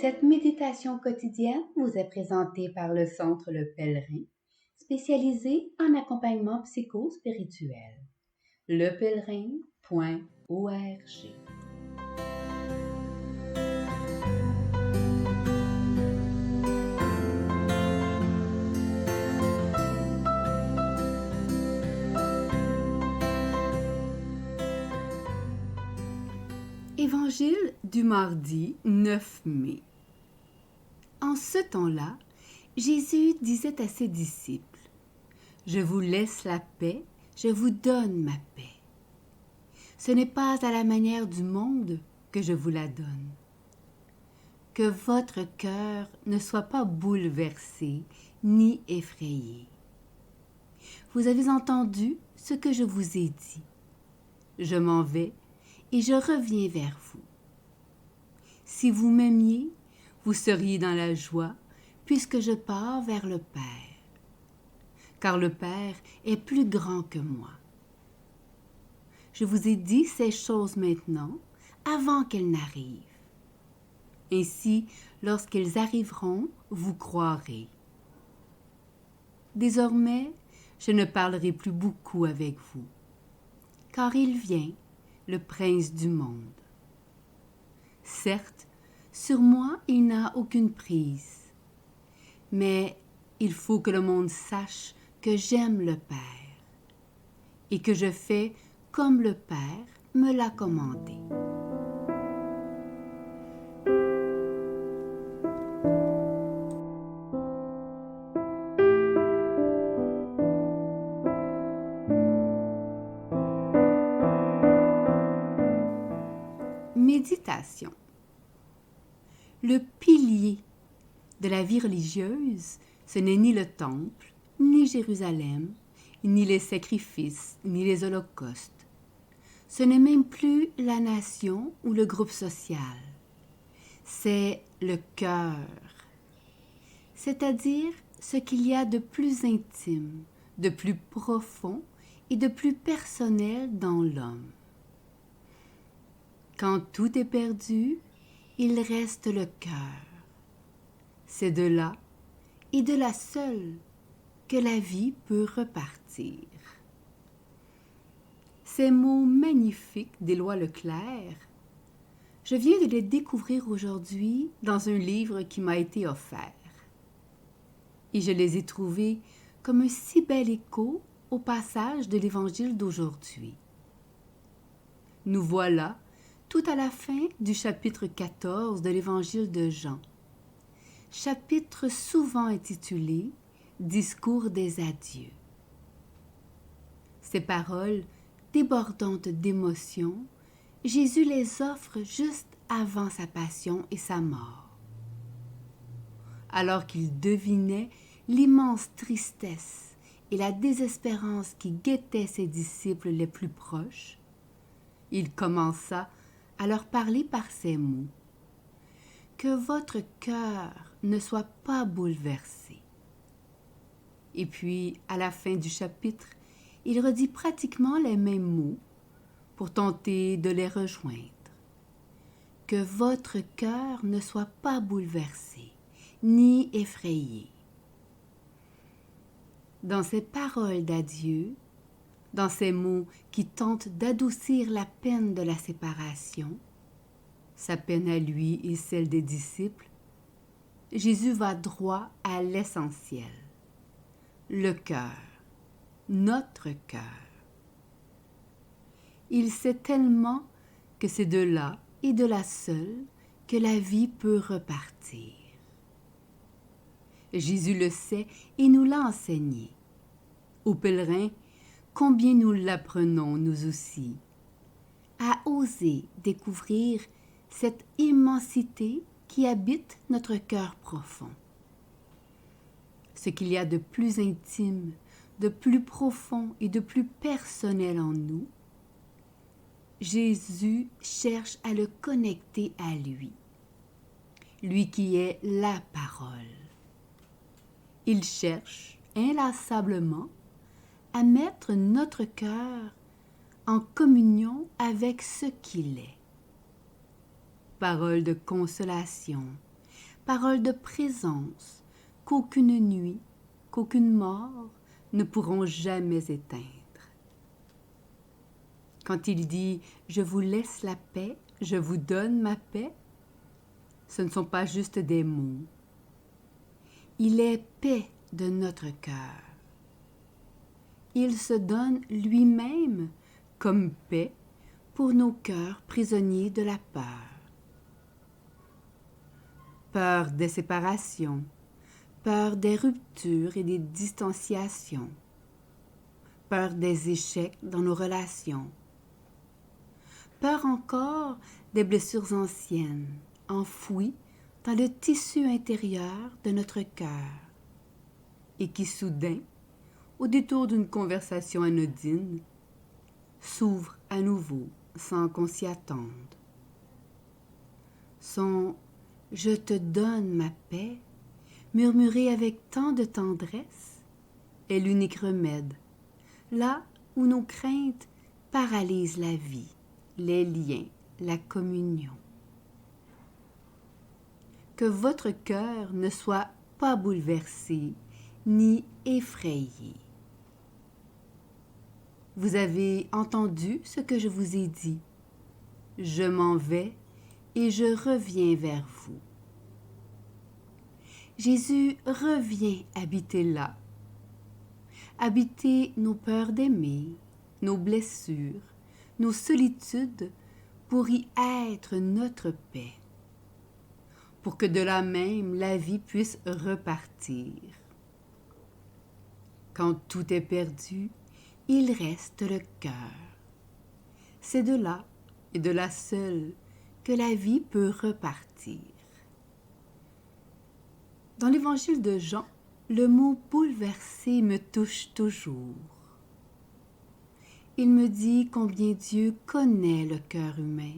Cette méditation quotidienne vous est présentée par le Centre Le Pèlerin, spécialisé en accompagnement psycho-spirituel. lepèlerin.org. Évangile du mardi 9 mai. En ce temps-là, Jésus disait à ses disciples, « Je vous laisse la paix, je vous donne ma paix. Ce n'est pas à la manière du monde que je vous la donne. Que votre cœur ne soit pas bouleversé ni effrayé. Vous avez entendu ce que je vous ai dit. Je m'en vais et je reviens vers vous. Si vous m'aimiez, vous seriez dans la joie, puisque je pars vers le Père. Car le Père est plus grand que moi. Je vous ai dit ces choses maintenant, avant qu'elles n'arrivent. Ainsi, lorsqu'elles arriveront, vous croirez. Désormais, je ne parlerai plus beaucoup avec vous, car il vient, le prince du monde. Certes, sur moi, il n'a aucune prise, mais il faut que le monde sache que j'aime le Père et que je fais comme le Père me l'a commandé. Méditation. Le pilier de la vie religieuse, ce n'est ni le temple, ni Jérusalem, ni les sacrifices, ni les holocaustes. Ce n'est même plus la nation ou le groupe social. C'est le cœur, c'est-à-dire ce qu'il y a de plus intime, de plus profond et de plus personnel dans l'homme. Quand tout est perdu, il reste le cœur. C'est de là, et de là seule, que la vie peut repartir. Ces mots magnifiques d'Éloi Leclerc, je viens de les découvrir aujourd'hui dans un livre qui m'a été offert. Et je les ai trouvés comme un si bel écho au passage de l'Évangile d'aujourd'hui. Nous voilà tout à la fin du chapitre 14 de l'Évangile de Jean, chapitre souvent intitulé « Discours des adieux ». Ces paroles, débordantes d'émotion, Jésus les offre juste avant sa passion et sa mort. Alors qu'il devinait l'immense tristesse et la désespérance qui guettaient ses disciples les plus proches, il commença à leur parler par ces mots. « Que votre cœur ne soit pas bouleversé. » Et puis, à la fin du chapitre, il redit pratiquement les mêmes mots pour tenter de les rejoindre. « Que votre cœur ne soit pas bouleversé, ni effrayé. » Dans ces paroles d'adieu, dans ces mots qui tentent d'adoucir la peine de la séparation, sa peine à lui et celle des disciples, Jésus va droit à l'essentiel, le cœur, notre cœur. Il sait tellement que c'est de là et de là seule que la vie peut repartir. Jésus le sait et nous l'a enseigné. Aux pèlerins, combien nous l'apprenons nous aussi, à oser découvrir cette immensité qui habite notre cœur profond. Ce qu'il y a de plus intime, de plus profond et de plus personnel en nous, Jésus cherche à le connecter à lui, lui qui est la parole. Il cherche inlassablement à mettre notre cœur en communion avec ce qu'il est. Parole de consolation, paroles de présence qu'aucune nuit, qu'aucune mort ne pourront jamais éteindre. Quand il dit « Je vous laisse la paix, je vous donne ma paix », ce ne sont pas juste des mots. Il est paix de notre cœur. Il se donne lui-même comme paix pour nos cœurs prisonniers de la peur. Peur des séparations, peur des ruptures et des distanciations, peur des échecs dans nos relations, peur encore des blessures anciennes, enfouies dans le tissu intérieur de notre cœur et qui soudain, au détour d'une conversation anodine, s'ouvrent à nouveau sans qu'on s'y attende. Son « Je te donne ma paix » murmuré avec tant de tendresse est l'unique remède, là où nos craintes paralysent la vie, les liens, la communion. Que votre cœur ne soit pas bouleversé ni effrayé. Vous avez entendu ce que je vous ai dit. Je m'en vais et je reviens vers vous. Jésus revient habiter là, habiter nos peurs d'aimer, nos blessures, nos solitudes, pour y être notre paix, pour que de là même la vie puisse repartir. Quand tout est perdu, il reste le cœur. C'est de là, et de là seul, que la vie peut repartir. Dans l'évangile de Jean, le mot « bouleversé » me touche toujours. Il me dit combien Dieu connaît le cœur humain,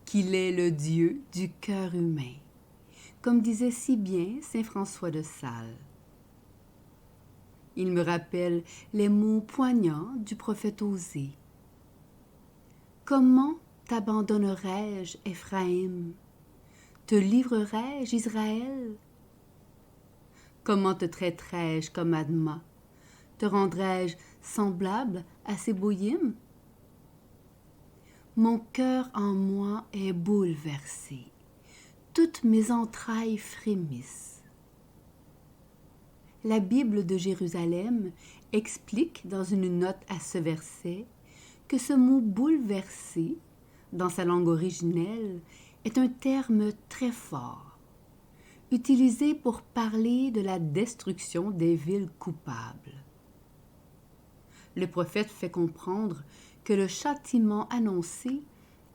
qu'il est le Dieu du cœur humain, comme disait si bien saint François de Sales. Il me rappelle les mots poignants du prophète Osée. « Comment t'abandonnerai-je, Éphraïm? Te livrerai-je, Israël? Comment te traiterai-je comme Adma? Te rendrai-je semblable à Séboïm? Mon cœur en moi est bouleversé, toutes mes entrailles frémissent. » La Bible de Jérusalem explique dans une note à ce verset que ce mot « bouleversé » dans sa langue originelle est un terme très fort, utilisé pour parler de la destruction des villes coupables. Le prophète fait comprendre que le châtiment annoncé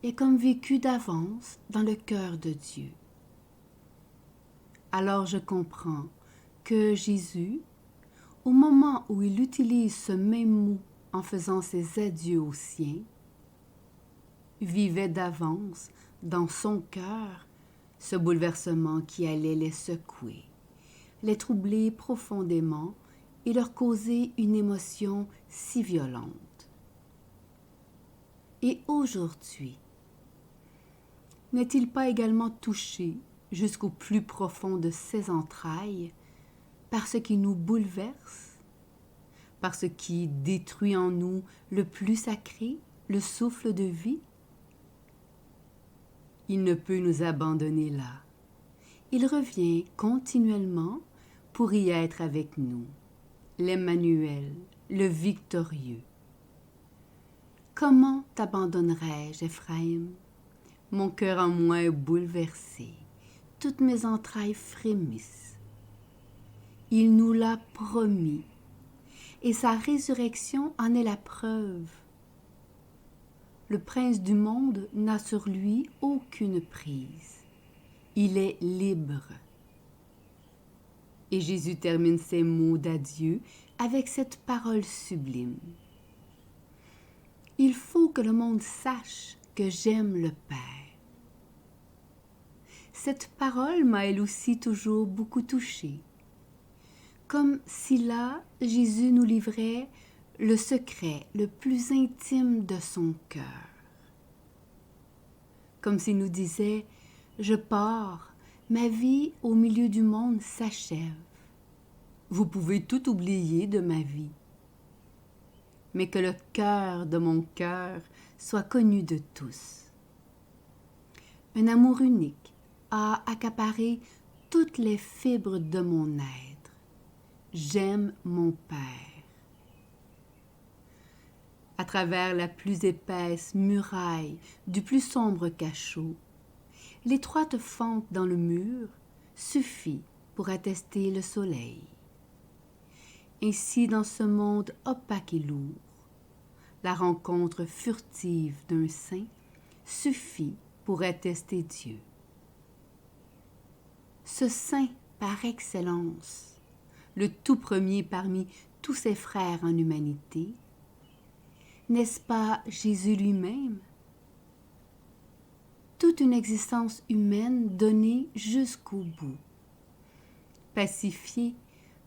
est comme vécu d'avance dans le cœur de Dieu. Alors je comprends que Jésus, au moment où il utilise ce même mot en faisant ses adieux aux siens, vivait d'avance dans son cœur ce bouleversement qui allait les secouer, les troubler profondément et leur causer une émotion si violente. Et aujourd'hui, n'est-il pas également touché jusqu'au plus profond de ses entrailles par ce qui nous bouleverse, par ce qui détruit en nous le plus sacré, le souffle de vie? Il ne peut nous abandonner là. Il revient continuellement pour y être avec nous, l'Emmanuel, le victorieux. Comment t'abandonnerai-je, Éphraïm? Mon cœur en moi est bouleversé, toutes mes entrailles frémissent. Il nous l'a promis, et sa résurrection en est la preuve. Le prince du monde n'a sur lui aucune prise. Il est libre. Et Jésus termine ses mots d'adieu avec cette parole sublime. Il faut que le monde sache que j'aime le Père. Cette parole m'a elle aussi toujours beaucoup touchée. Comme si là, Jésus nous livrait le secret le plus intime de son cœur. Comme s'il nous disait « Je pars, ma vie au milieu du monde s'achève. Vous pouvez tout oublier de ma vie, mais que le cœur de mon cœur soit connu de tous. Un amour unique a accaparé toutes les fibres de mon être. J'aime mon Père. À travers la plus épaisse muraille du plus sombre cachot, l'étroite fente dans le mur suffit pour attester le soleil. Ainsi, dans ce monde opaque et lourd, la rencontre furtive d'un saint suffit pour attester Dieu. Ce saint par excellence, le tout premier parmi tous ses frères en humanité, n'est-ce pas Jésus lui-même? Toute une existence humaine donnée jusqu'au bout, pacifiée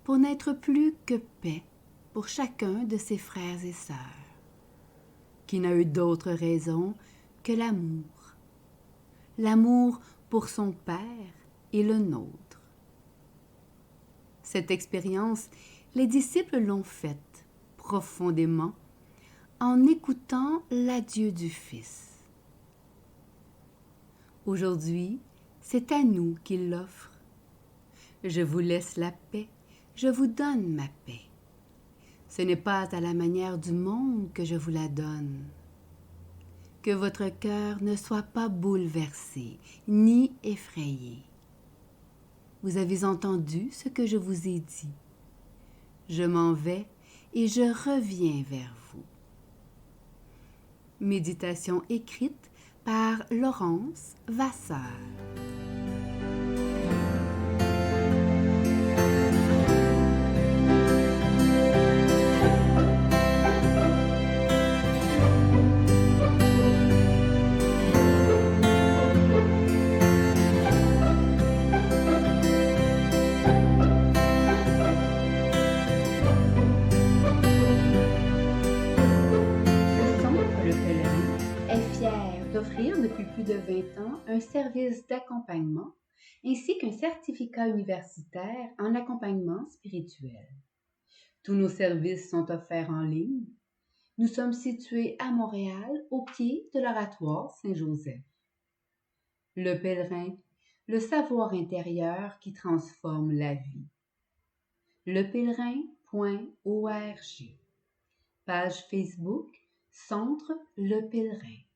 pour n'être plus que paix pour chacun de ses frères et sœurs, qui n'a eu d'autre raison que l'amour. L'amour pour son Père et le nôtre. Cette expérience, les disciples l'ont faite profondément en écoutant l'adieu du Fils. Aujourd'hui, c'est à nous qu'il l'offre. Je vous laisse la paix, je vous donne ma paix. Ce n'est pas à la manière du monde que je vous la donne. Que votre cœur ne soit pas bouleversé, ni effrayé. Vous avez entendu ce que je vous ai dit. Je m'en vais et je reviens vers vous. Méditation écrite par Laurence Vasseur. D'offrir depuis plus de 20 ans un service d'accompagnement ainsi qu'un certificat universitaire en accompagnement spirituel. Tous nos services sont offerts en ligne. Nous sommes situés à Montréal, au pied de l'Oratoire Saint-Joseph. Le pèlerin, le savoir intérieur qui transforme la vie. lepèlerin.org. Page Facebook, Centre Le Pèlerin.